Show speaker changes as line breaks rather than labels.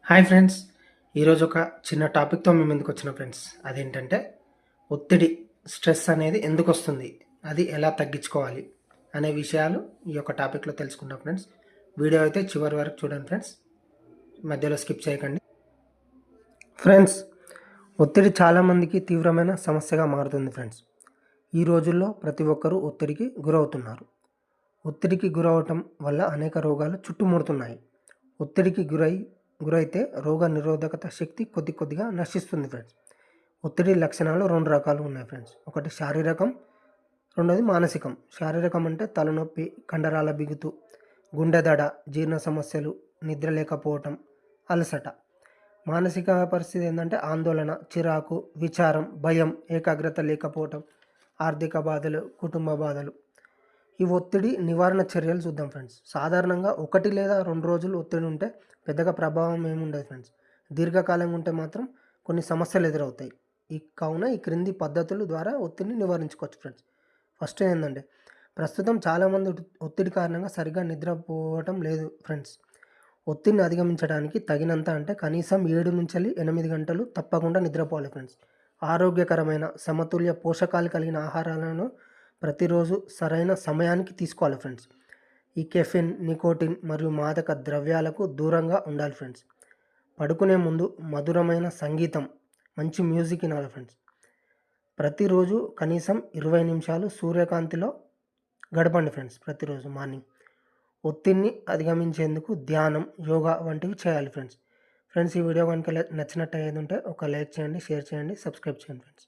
Hi friends. ఈరోజు ఒక చిన్న టాపిక్తో మీ ముందుకు వచ్చిన ఫ్రెండ్స్. అదేంటంటే ఒత్తిడి, స్ట్రెస్ అనేది ఎందుకు వస్తుంది, అది ఎలా తగ్గించుకోవాలి అనే విషయాలు ఈ యొక్క టాపిక్లో తెలుసుకుంటాం ఫ్రెండ్స్. వీడియో అయితే చివరి వరకు చూడండి ఫ్రెండ్స్, మధ్యలో స్కిప్ చేయకండి. ఫ్రెండ్స్, ఒత్తిడి చాలామందికి తీవ్రమైన సమస్యగా మారుతుంది ఫ్రెండ్స్. ఈ రోజుల్లో ప్రతి ఒక్కరూ ఒత్తిడికి గురవుతున్నారు. ఒత్తిడికి గురవటం వల్ల అనేక రోగాలు చుట్టుముడుతున్నాయి. ఒత్తిడికి గురైతే రోగ నిరోధకత శక్తి కొద్దిగా నశిస్తుంది ఫ్రెండ్స్. ఒత్తిడి లక్షణాలు 2 రకాలు ఉన్నాయి ఫ్రెండ్స్. ఒకటి శారీరకం, రెండోది మానసికం. శారీరకం అంటే తలనొప్పి, కండరాల బిగుతు, గుండె దడ, జీర్ణ సమస్యలు, నిద్ర లేకపోవటం, అలసట. మానసిక పరిస్థితి ఏంటంటే ఆందోళన, చిరాకు, విచారం, భయం, ఏకాగ్రత లేకపోవటం, ఆర్థిక బాధలు, కుటుంబ బాధలు. ఈ ఒత్తిడి నివారణ చర్యలు చూద్దాం ఫ్రెండ్స్. సాధారణంగా 1 లేదా 2 రోజులు ఒత్తిడి ఉంటే పెద్దగా ప్రభావం ఏముండదు ఫ్రెండ్స్. దీర్ఘకాలంగా ఉంటే మాత్రం కొన్ని సమస్యలు ఎదురవుతాయి. కావున ఈ క్రింది పద్ధతుల ద్వారా ఒత్తిడిని నివారించుకోవచ్చు ఫ్రెండ్స్. ఫస్ట్ ఏంటంటే, ప్రస్తుతం చాలామంది ఒత్తిడి కారణంగా సరిగ్గా నిద్రపోవటం లేదు ఫ్రెండ్స్. ఒత్తిడిని అధిగమించడానికి తగినంత అంటే కనీసం 7 నుంచి 8 గంటలు తప్పకుండా నిద్రపోవాలి ఫ్రెండ్స్. ఆరోగ్యకరమైన సమతుల్య పోషకాలు కలిగిన ఆహారాలను ప్రతిరోజు సరైన సమయానికి తీసుకోవాలి ఫ్రెండ్స్. ఈ కెఫిన్, నికోటిన్ మరియు మాదక ద్రవ్యాలకు దూరంగా ఉండాలి ఫ్రెండ్స్. పడుకునే ముందు మధురమైన సంగీతం, మంచి మ్యూజిక్ వినాలి ఫ్రెండ్స్. ప్రతిరోజు కనీసం 20 నిమిషాలు సూర్యకాంతిలో గడపండి ఫ్రెండ్స్. ప్రతిరోజు మార్నింగ్ ఒత్తిడిని అధిగమించేందుకు ధ్యానం, యోగా వంటివి చేయాలి ఫ్రెండ్స్. ఈ వీడియో కనుక నచ్చినట్టయితే ఒక లైక్ చేయండి, షేర్ చేయండి, సబ్స్క్రైబ్ చేయండి ఫ్రెండ్స్.